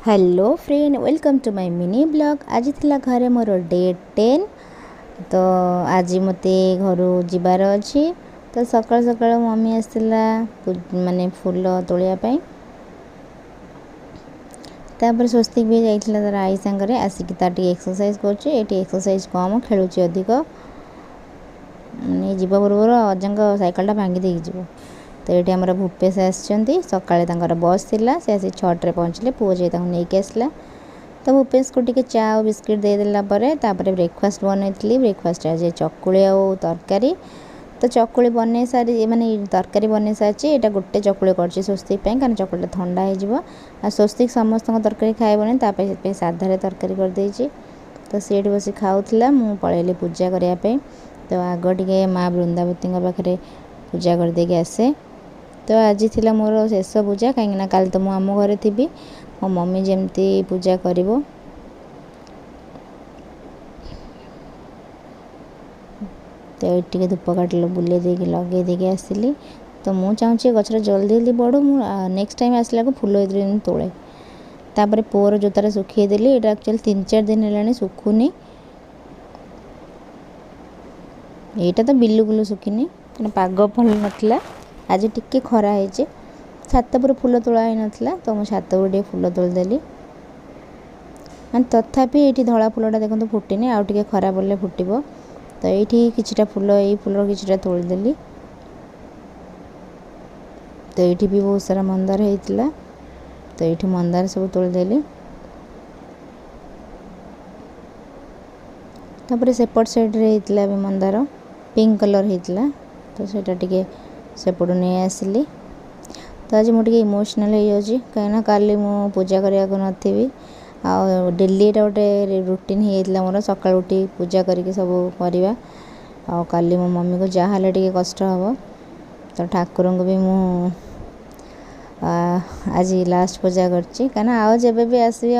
Hello friend, welcome to my mini blog. आज थिला घरे मोर डे 10। तो आज मते घर जीवार अच्छी। तो सकाल सकाल मम्मी आसला माने फूल तोलिया पाई। तापर स्वस्तिक भी जाइथिला तार आई संगरे आसिक तार एक्सरसाइज करछि। एटी एक्सरसाइज कम खेलुछि अधिक नहीं जीवा पूर्व अजंग साइकलटा भांगी देकी जीव। तो ये आमर भूपेश आसछन्ती सकाळे बस थिला से आसी 6 पहुँचले पुओ जे नहीं आसला। तो भूपेश को टिके चा और बिस्किट दे देला परे तापर ब्रेकफास्ट बनैली। ब्रेकफास्ट आज चकुली और तरकारी। तो चकुली बन सारी माने तरकारी बन सारी यहाँ गोटे चकुली कर स्वस्तिक कारण चकुलीटा ठंडा हो स्वस्तिक समस्त तरकारी खाइबनी तापर साधारे तरकारी कर। तो सी बस खाऊला मु पलैली पूजा करने। तो आग टे माँ बृंदावती पाखे पूजा करदे आसे। तो आज थिला मोर शेष पूजा कहीं काल तो मुझे घर थी मो मम्मी जमती पूजा करिवो। तो ये धूप काट बुले दे लगे देके आसली। तो मुझे चाहूँगी गचर जल्दी जल्दी बढ़ू मु नेक्स्ट टाइम आसला को फुल तोड़े। तापर पुअर जोतार सुखीदेली। ये एक्चुअली 3-4 दिन है सुखुनी। यहाँ तो बिल्कुल सुखिनी क्या पाग भल नाला। आज टिके खरा है छात पर फुल तोड़ा ही नाला। तो मुझे छात पर फुल तोड़देली तथापि ये धला फुलटा देखो फुटिनी आउ टे खरा पड़े फुटब। तो ये किछिटा फुल ये फुल किछिटा तोड़देली। तो ये भी बहुत सारा मंदार होता। तो ये मंदार सब तोड़देली। तापर सेपट साइड रे होता भी मंदार पिंक कलर होता। तो सेटा टिके सेपटू नहीं आसली। तो आज मुझे इमोशनल हो कहीं काली मु पूजा करने को नी आ डेली गोटे रुटीन होता मोर सका उठी पूजा करके सब करवा। काली मो मम्मी को जहाँ टे कष्ट हम। तो ठाकुर को भी मु आज लास्ट पूजा करना आज जब भी आसबी